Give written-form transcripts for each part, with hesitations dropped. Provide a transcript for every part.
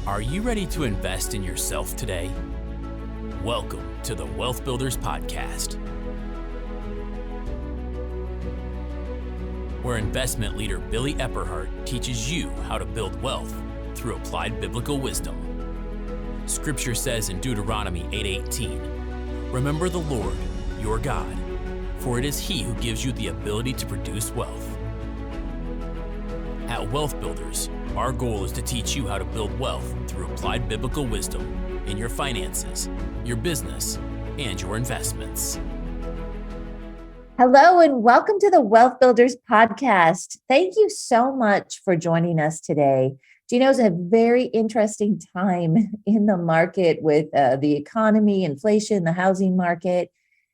Are you ready to invest in yourself today? Welcome to the WealthBuilders Podcast, where investment leader Billy Epperhart teaches you how to build wealth through applied biblical wisdom. Scripture says in Deuteronomy 8:18, "Remember the Lord, your God, for it is He who gives you the ability to produce wealth." At WealthBuilders, our goal is to teach you how to build wealth through applied biblical wisdom in your finances, your business, and your investments. Hello and welcome to the Wealth Builders Podcast. Thank you so much for joining us today. Do you know, it's a very interesting time in the market with the economy, inflation, the housing market.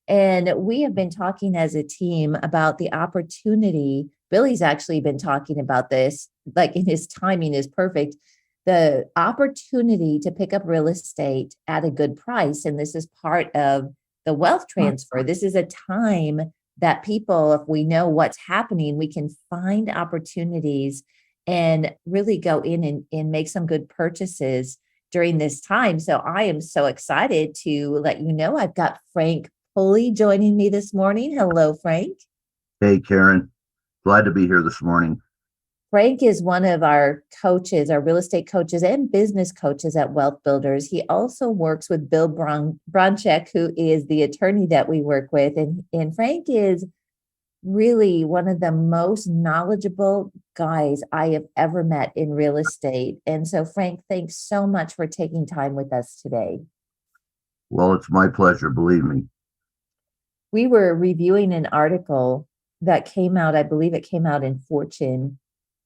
And we have been talking as a team about the opportunity. Billy's actually been talking about this, like in his timing is perfect. The opportunity to pick up real estate at a good price. And this is part of the wealth transfer. This is a time that people, if we know what's happening, we can find opportunities and really go in and make some good purchases during this time. So I am so excited to let you know I've got Frank Pulley joining me this morning. Hello, Frank. Hey, Karen. Glad to be here this morning. Frank is one of our coaches, our real estate coaches and business coaches at Wealth Builders. He also works with Bill Bronchek, who is the attorney that we work with. And Frank is really one of the most knowledgeable guys I have ever met in real estate. And so, Frank, thanks so much for taking time with us today. Well, it's my pleasure, believe me. We were reviewing an article that came out, I believe it came out in Fortune,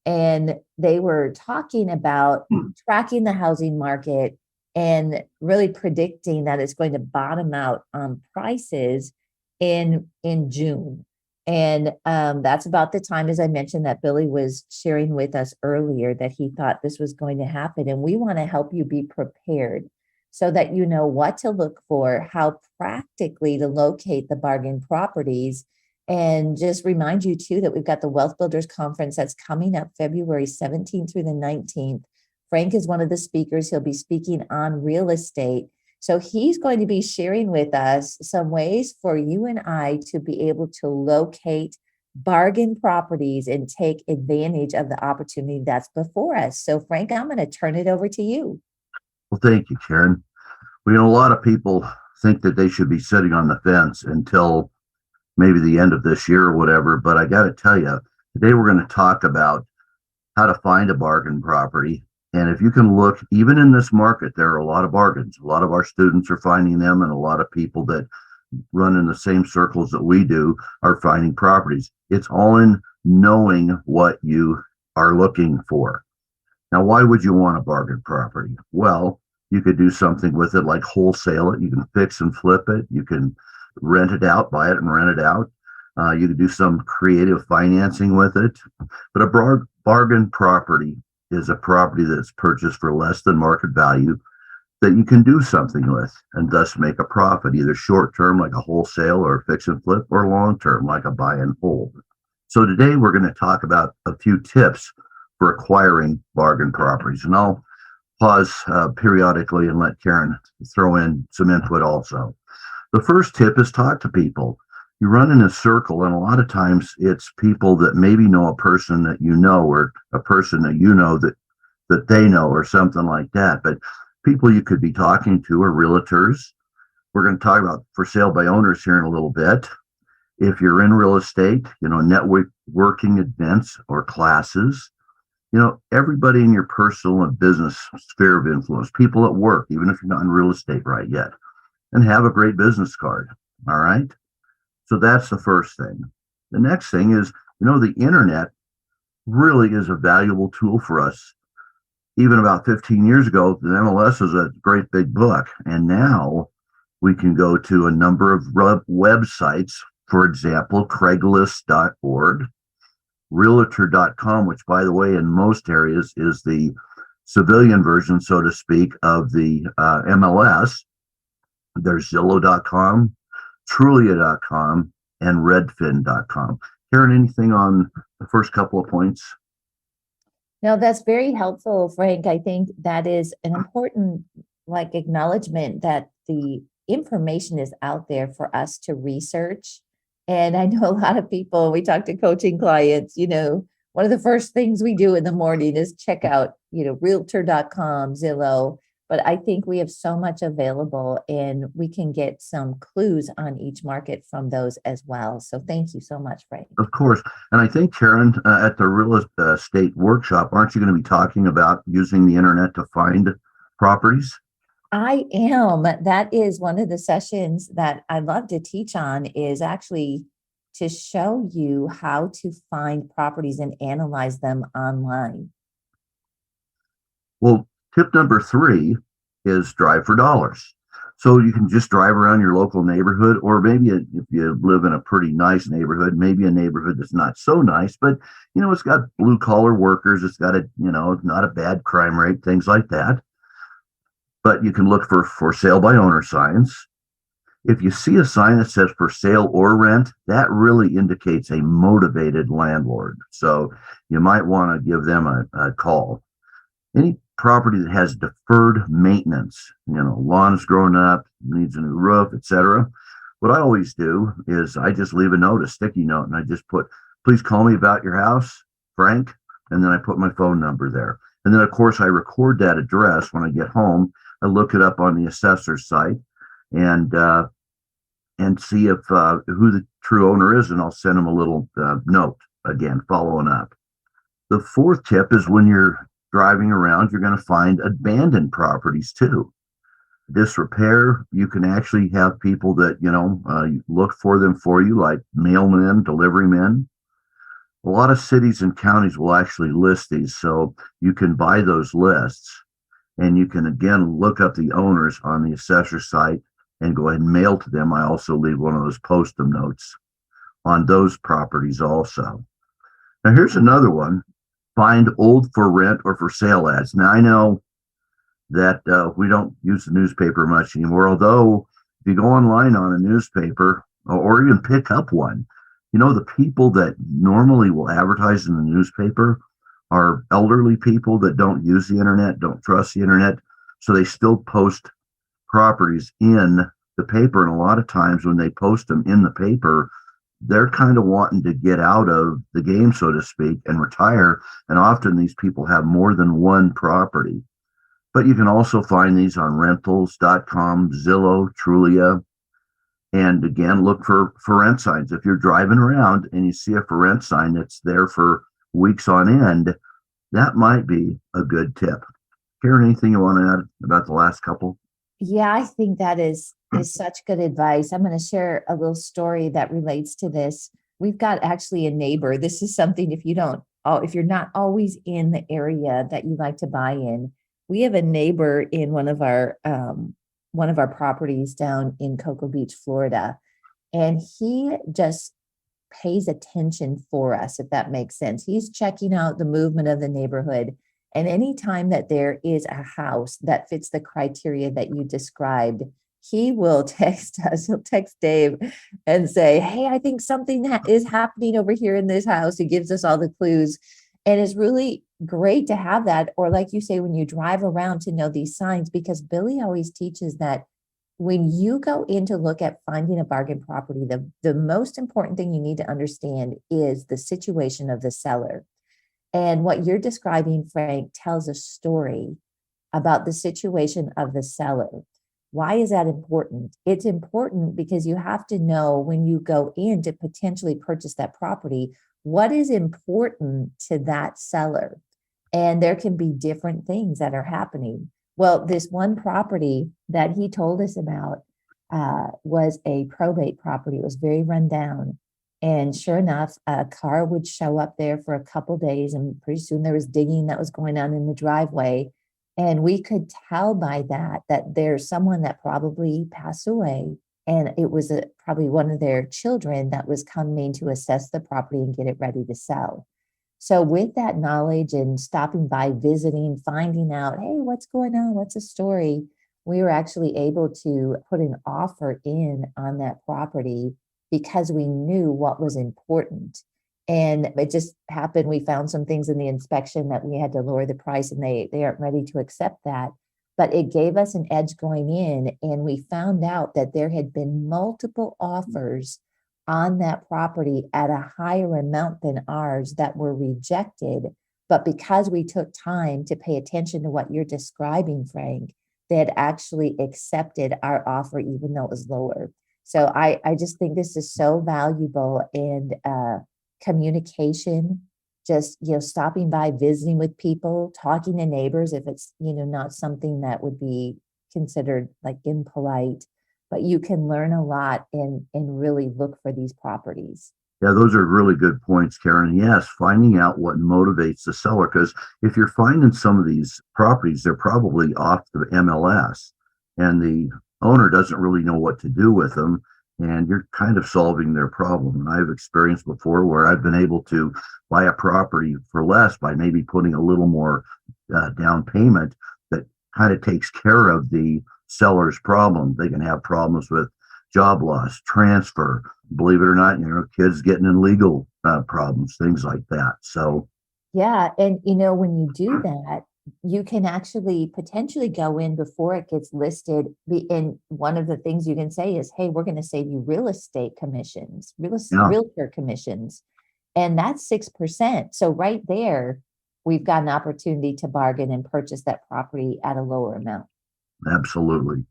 and they were talking about tracking the housing market and really predicting that it's going to bottom out on prices in June. And that's about the time, as I mentioned, that Billy was sharing with us earlier that he thought this was going to happen. And we want to help you be prepared so that you know what to look for, how practically to locate the bargain properties. And just remind you, too, that we've got the Wealth Builders Conference that's coming up February 17th through the 19th. Frank is one of the speakers. He'll be speaking on real estate. So he's going to be sharing with us some ways for you and I to be able to locate bargain properties and take advantage of the opportunity that's before us. So, Frank, I'm going to turn it over to you. Well, thank you, Karen. We know a lot of people think that they should be sitting on the fence until maybe the end of this year or whatever, but I got to tell you, today we're going to talk about how to find a bargain property. And if you can look, even in this market, there are a lot of bargains. A lot of our students are finding them, and a lot of people that run in the same circles that we do are finding properties. It's all in knowing what you are looking for. Now, why would you want a bargain property? Well, you could do something with it like wholesale it. You can fix and flip it. You can rent it out, buy it and rent it out. You could do some creative financing with it. But a bargain property is a property that's purchased for less than market value that you can do something with and thus make a profit, either short-term like a wholesale or fix and flip, or long-term like a buy and hold. So today we're going to talk about a few tips for acquiring bargain properties. And I'll pause periodically and let Karen throw in some input also. The first tip is talk to people. You run in a circle, and a lot of times it's people that maybe know a person that you know, or a person that you know that they know, or something like that. But people you could be talking to are realtors. We're going to talk about for sale by owners here in a little bit. If you're in real estate, networking events or classes, everybody in your personal and business sphere of influence, people at work, even if you're not in real estate right yet, and have a great business card. All right. So that's the first thing. The next thing is, the internet really is a valuable tool for us. Even about 15 years ago, the MLS was a great big book. And now we can go to a number of websites, for example, Craigslist.org, Realtor.com, which, by the way, in most areas is the civilian version, so to speak, of the MLS. There's Zillow.com, Trulia.com, and Redfin.com. Karen, anything on the first couple of points? No, that's very helpful, Frank. I think that is an important acknowledgement that the information is out there for us to research. And I know a lot of people, we talk to coaching clients, one of the first things we do in the morning is check out, realtor.com, Zillow. But I think we have so much available and we can get some clues on each market from those as well. So thank you so much, Frank. Of course. And I think, Karen, at the real estate workshop, aren't you going to be talking about using the internet to find properties? I am. That is one of the sessions that I love to teach on, is actually to show you how to find properties and analyze them online. Well, tip number 3 is drive for dollars. So you can just drive around your local neighborhood, or maybe if you live in a pretty nice neighborhood, maybe a neighborhood that's not so nice, but it's got blue collar workers, it's got not a bad crime rate, things like that. But you can look for sale by owner signs. If you see a sign that says for sale or rent, that really indicates a motivated landlord. So you might want to give them a call. Any property that has deferred maintenance, lawn's grown up, needs a new roof, etc. What I always do is I just leave a sticky note, and I just put, please call me about your house, Frank, and then I put my phone number there. And then, of course, I record that address when I get home. I look it up on the assessor's site and see if who the true owner is, and I'll send them a little note, again, following up. The 4th tip is when you're driving around, you're going to find abandoned properties too. Disrepair, you can actually have people that, look for them for you, like mailmen, delivery men. A lot of cities and counties will actually list these, so you can buy those lists, and you can, again, look up the owners on the assessor site and go ahead and mail to them. I also leave one of those post-them notes on those properties also. Now, here's another one. Find old for rent or for sale ads. Now, I know that we don't use the newspaper much anymore, although if you go online on a newspaper or even pick up one, the people that normally will advertise in the newspaper are elderly people that don't use the internet, don't trust the internet, so they still post properties in the paper. And a lot of times when they post them in the paper, they're kind of wanting to get out of the game, so to speak, and retire. And often these people have more than one property. But you can also find these on rentals.com, Zillow, Trulia. And again, look for rent signs. If you're driving around and you see a for rent sign that's there for weeks on end, that might be a good tip. Karen, anything you want to add about the last couple? Yeah, I think that is such good advice. I'm going to share a little story that relates to this. We've got actually a neighbor. This is something, if you're not always in the area that you like to buy in, we have a neighbor in one of our properties down in Cocoa Beach, Florida, and he just pays attention for us, if that makes sense. He's checking out the movement of the neighborhood. And anytime that there is a house that fits the criteria that you described, he will text us. He'll text Dave and say, hey, I think something is happening over here in this house. He gives us all the clues. And it's really great to have that. Or like you say, when you drive around, to know these signs, because Billy always teaches that when you go in to look at finding a bargain property, the most important thing you need to understand is the situation of the seller. And what you're describing, Frank, tells a story about the situation of the seller. Why is that important? It's important because you have to know, when you go in to potentially purchase that property, what is important to that seller. And there can be different things that are happening. Well, this one property that he told us about was a probate property. It was very run down. And sure enough, a car would show up there for a couple days, and pretty soon there was digging that was going on in the driveway. And we could tell by that there's someone that probably passed away, and it was probably one of their children that was coming to assess the property and get it ready to sell. So with that knowledge and stopping by, visiting, finding out, hey, what's going on? What's the story? We were actually able to put an offer in on that property because we knew what was important. And it just happened. We found some things in the inspection that we had to lower the price, and they aren't ready to accept that. But it gave us an edge going in, and we found out that there had been multiple offers on that property at a higher amount than ours that were rejected. But because we took time to pay attention to what you're describing, Frank, they had actually accepted our offer, even though it was lower. So I just think this is so valuable. And communication, just, stopping by, visiting with people, talking to neighbors, if it's, not something that would be considered like impolite, but you can learn a lot and really look for these properties. Yeah, those are really good points, Karen. Yes, finding out what motivates the seller, because if you're finding some of these properties, they're probably off the MLS and the owner doesn't really know what to do with them, and you're kind of solving their problem. And I've experienced before where I've been able to buy a property for less by maybe putting a little more down payment that kind of takes care of the seller's problem. They can have problems with job loss, transfer, believe it or not, kids getting in legal problems, things like that. So, yeah. And, when you do that, you can actually potentially go in before it gets listed. And one of the things you can say is, hey, we're going to save you real estate commissions, realtor commissions. And that's 6%. So right there, we've got an opportunity to bargain and purchase that property at a lower amount. Absolutely.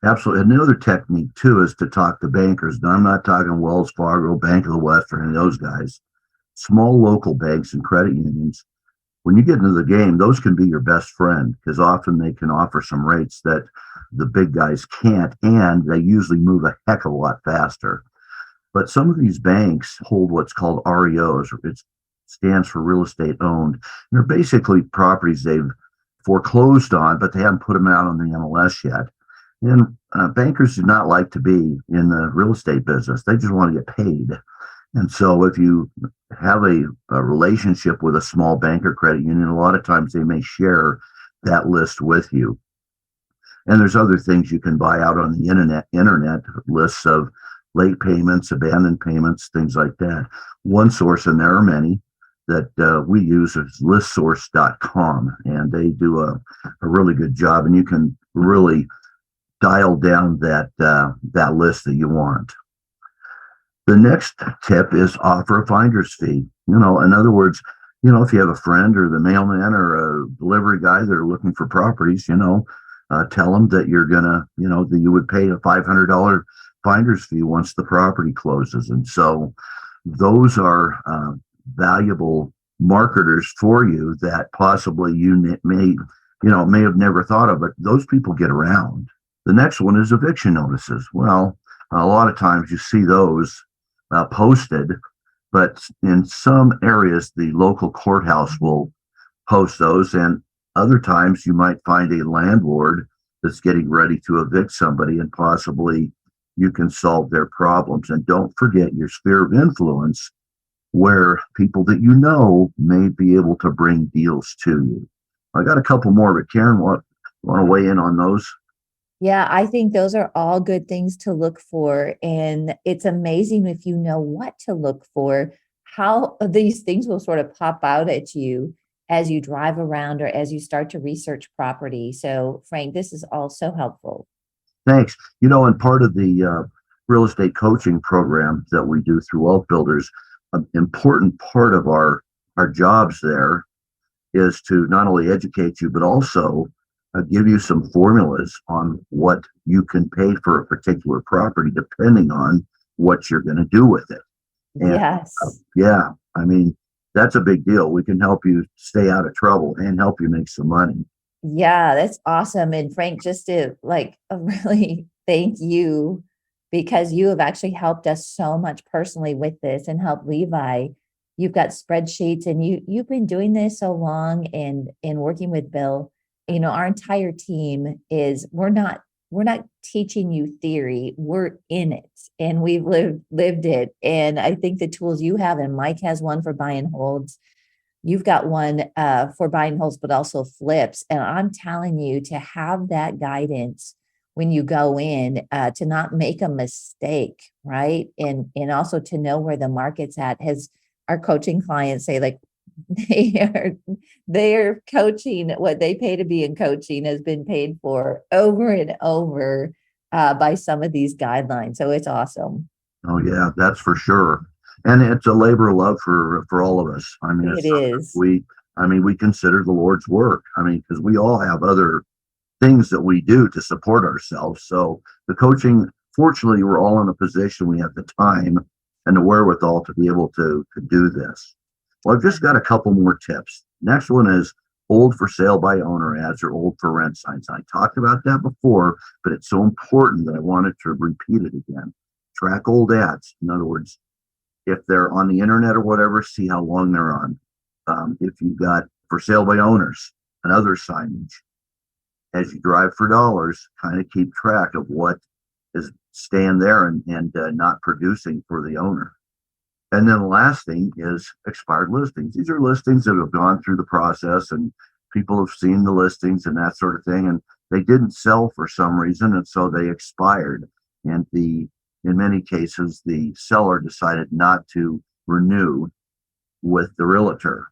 Absolutely. And another technique too is to talk to bankers. Now, I'm not talking Wells Fargo, Bank of the West, or any of those guys. Small local banks and credit unions. When you get into the game, those can be your best friend because often they can offer some rates that the big guys can't, and they usually move a heck of a lot faster. But some of these banks hold what's called REOs. It stands for real estate owned. And they're basically properties they've foreclosed on, but they haven't put them out on the MLS yet. And bankers do not like to be in the real estate business. They just want to get paid. And so if you have a relationship with a small bank or credit union, a lot of times they may share that list with you. And there's other things you can buy out on the internet lists of late payments, abandoned payments, things like that. One source, and there are many, that we use is listsource.com, and they do a really good job, and you can really dial down that list that you want. The next tip is offer a finder's fee. In other words, if you have a friend or the mailman or a delivery guy that are looking for properties, tell them that you're gonna, that you would pay a $500 finder's fee once the property closes. And so those are valuable marketers for you that possibly you may have never thought of, but those people get around. The next one is eviction notices. Well, a lot of times you see those posted, but in some areas, the local courthouse will post those. And other times you might find a landlord that's getting ready to evict somebody, and possibly you can solve their problems. And don't forget your sphere of influence, where people that may be able to bring deals to you. I got a couple more, but Karen, want to weigh in on those? Yeah, I think those are all good things to look for. And it's amazing if you know what to look for, how these things will sort of pop out at you as you drive around or as you start to research property. So, Frank, this is all so helpful. Thanks. And part of the real estate coaching program that we do through Wealth Builders, an important part of our jobs there is to not only educate you, but also give you some formulas on what you can pay for a particular property, depending on what you're going to do with it. And, yes. Yeah. I mean, that's a big deal. We can help you stay out of trouble and help you make some money. Yeah, that's awesome. And Frank, just to really thank you, because you have actually helped us so much personally with this and helped Levi. You've got spreadsheets, and you've been doing this so long and working with Bill. Our entire team we're not teaching you theory, we're in it, and we've lived it. And I think the tools you have, and Mike has one for buy and holds, you've got one for buy and holds, but also flips. And I'm telling you to have that guidance when you go in, to not make a mistake, right? And also to know where the market's at. our coaching clients say, like, they are coaching, what they pay to be in coaching has been paid for over and over by some of these guidelines. So it's awesome. Oh yeah, that's for sure. And it's a labor of love for all of us. I mean, It it's something is. we consider the Lord's work. I mean, because we all have other things that we do to support ourselves. So the coaching, fortunately, we're all in a position, we have the time and the wherewithal to be able to do this. Well, I've just got a couple more tips. Next one is old for sale by owner ads or old for rent signs. I talked about that before, but it's so important that I wanted to repeat it again. Track old ads. In other words, if they're on the internet or whatever, see how long they're on. If you've got for sale by owners and other signage, as you drive for dollars, kind of keep track of what is staying there and not producing for the owner. And then the last thing is expired listings. These are listings that have gone through the process and people have seen the listings and that sort of thing, and they didn't sell for some reason, and so they expired. And in many cases, the seller decided not to renew with the realtor.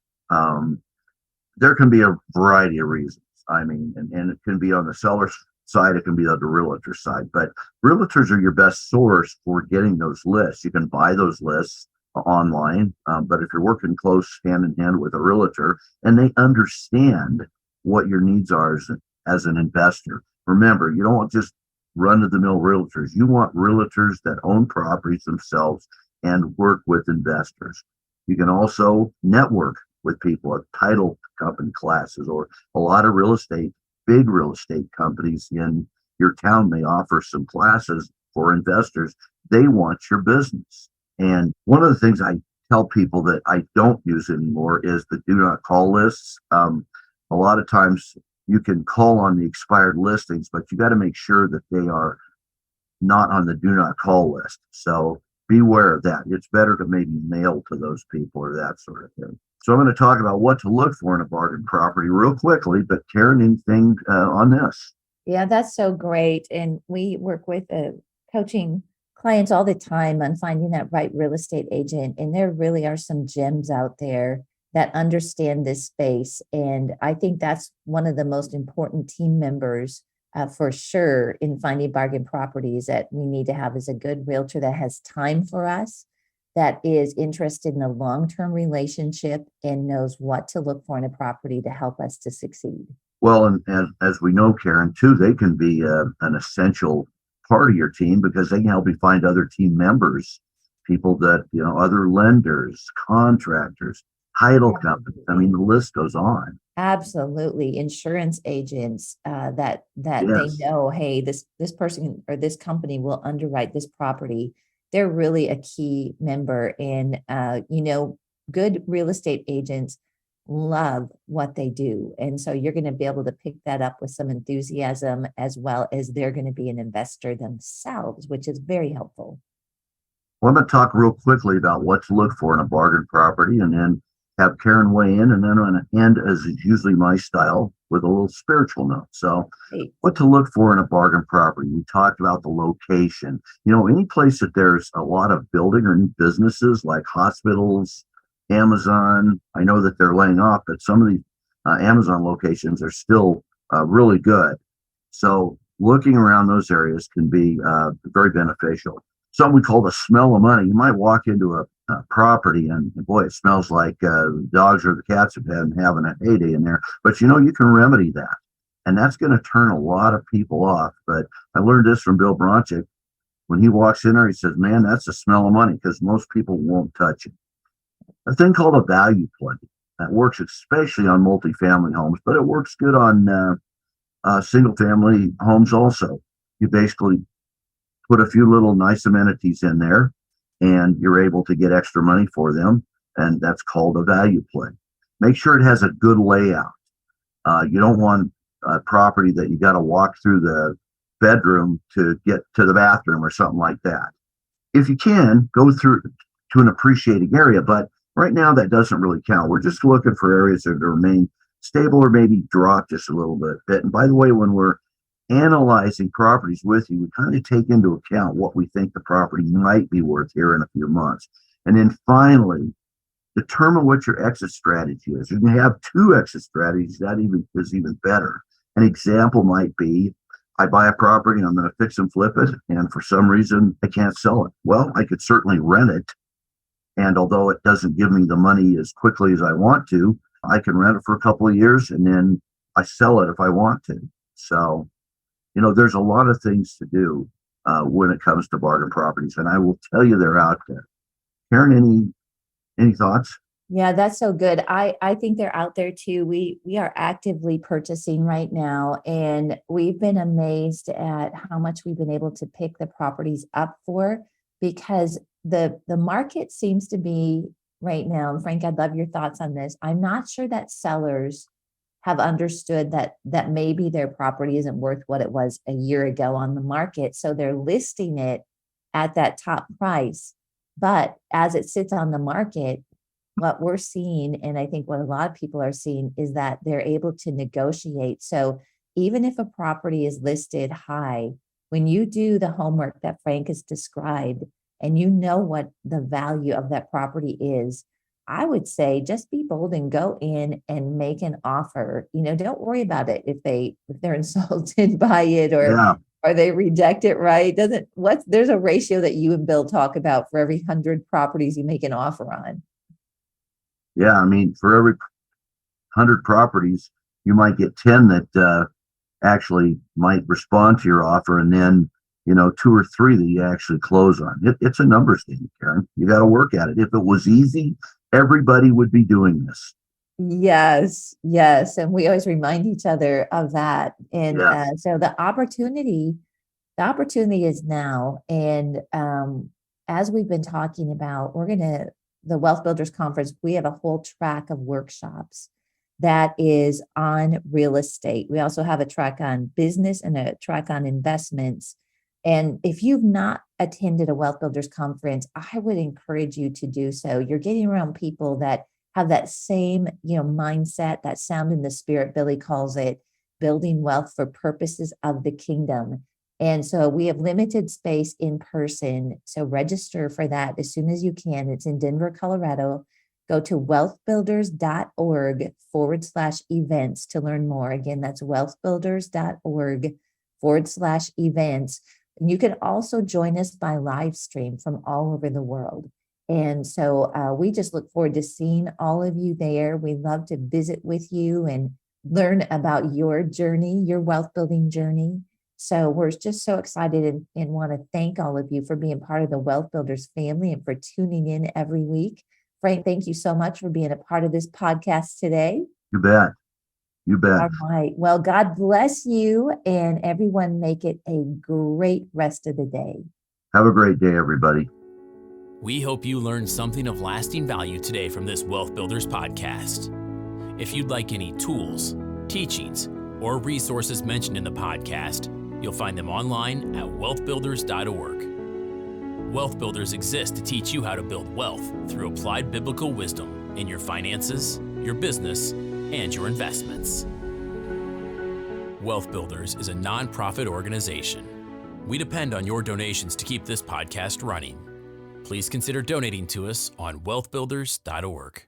There can be a variety of reasons. I mean, and it can be on the seller's side, it can be on the realtor side, but realtors are your best source for getting those lists. You can buy those lists online, but if you're working close hand in hand with a realtor and they understand what your needs are as an investor, remember, you don't want just run-of-the-mill realtors. You want realtors that own properties themselves and work with investors. You can also network with people at title company classes, or a lot of big real estate companies in your town may offer some classes for investors. They want your business. And one of the things I tell people that I don't use anymore is the do not call lists. A lot of times you can call on the expired listings, but you got to make sure that they are not on the do not call list. So beware of that. It's better to maybe mail to those people or that sort of thing. So I'm going to talk about what to look for in a bargain property real quickly, but Karen, anything on this? Yeah, that's so great. And we work with coaching clients all the time on finding that right real estate agent. And there really are some gems out there that understand this space. And I think that's one of the most important team members for sure in finding bargain properties that we need to have is a good realtor that has time for us, that is interested in a long-term relationship and knows what to look for in a property to help us to succeed. Well, and as we know, Karen, too, they can be an essential part of your team because they can help you find other team members, people that, other lenders, contractors, title companies. I mean, the list goes on. Absolutely. Insurance agents that Yes. they know, hey, this person or this company will underwrite this property. They're really a key member. And, good real estate agents love what they do. And so you're going to be able to pick that up with some enthusiasm, as well as they're going to be an investor themselves, which is very helpful. Well, I'm going to talk real quickly about what to look for in a bargain property and then have Karen weigh in. And then I'm going to end, as is usually my style, with a little spiritual note. So what to look for in a bargain property. We talked about the location. Any place that there's a lot of building or new businesses like hospitals, Amazon. I know that they're laying off, but some of the Amazon locations are still really good. So looking around those areas can be very beneficial. Something we call the smell of money. You might walk into a property and boy, it smells like dogs or the cats have been having a heyday in there. But you can remedy that. And that's going to turn a lot of people off. But I learned this from Bill Bronchick. When he walks in there, he says, man, that's the smell of money, because most people won't touch it. A thing called a value play that works especially on multifamily homes, but it works good on single family homes also. You basically put a few little nice amenities in there and you're able to get extra money for them. And that's called a value play. Make sure it has a good layout. You don't want a property that you got to walk through the bedroom to get to the bathroom or something like that. If you can, go through to an appreciating area, but right now that doesn't really count. We're just looking for areas that remain stable or maybe drop just a little bit. And by the way, when we're analyzing properties with you, we kind of take into account what we think the property might be worth here in a few months. And then finally, determine what your exit strategy is. You can have two exit strategies. That is even better. An example might be, I buy a property and I'm going to fix and flip it, and for some reason I can't sell it. Well, I could certainly rent it. And although it doesn't give me the money as quickly as I want to, I can rent it for a couple of years and then I sell it if I want to. So, there's a lot of things to do when it comes to bargain properties. And I will tell you they're out there. Karen, any thoughts? Yeah, that's so good. I think they're out there too. We are actively purchasing right now, and we've been amazed at how much we've been able to pick the properties up for, because the market seems to be right now, and Frank, I'd love your thoughts on this. I'm not sure that sellers have understood that maybe their property isn't worth what it was a year ago on the market. So they're listing it at that top price. But as it sits on the market, what we're seeing, and I think what a lot of people are seeing, is that they're able to negotiate. So even if a property is listed high, when you do the homework that Frank has described, and you know what the value of that property is, I would say just be bold and go in and make an offer. Don't worry about it if they're insulted by it or they reject it, right? There's a ratio that you and Bill talk about for every 100 properties you make an offer on. Yeah, for every 100 properties, you might get 10 that actually might respond to your offer, and then 2 or 3 that you actually close on. It's a numbers game, Karen. You got to work at it. If it was easy, everybody would be doing this. Yes. And we always remind each other of that. And so the opportunity is now. And as we've been talking about, the Wealth Builders Conference, we have a whole track of workshops that is on real estate. We also have a track on business and a track on investments. And if you've not attended a Wealth Builders Conference, I would encourage you to do so. You're getting around people that have that same, mindset, that sound in the spirit. Billy calls it building wealth for purposes of the kingdom. And so we have limited space in person. So register for that as soon as you can. It's in Denver, Colorado. Go to wealthbuilders.org/events to learn more. Again, that's wealthbuilders.org/events. And you can also join us by live stream from all over the world. And so we just look forward to seeing all of you there. We love to visit with you and learn about your journey, your wealth building journey. So we're just so excited and want to thank all of you for being part of the Wealth Builders family and for tuning in every week. Frank, thank you so much for being a part of this podcast today. You bet. All right. Well, God bless you, and everyone make it a great rest of the day. Have a great day, everybody. We hope you learned something of lasting value today from this Wealth Builders podcast. If you'd like any tools, teachings, or resources mentioned in the podcast, you'll find them online at wealthbuilders.org. Wealth Builders exists to teach you how to build wealth through applied biblical wisdom in your finances, your business, and your investments. Wealth Builders is a nonprofit organization. We depend on your donations to keep this podcast running. Please consider donating to us on wealthbuilders.org.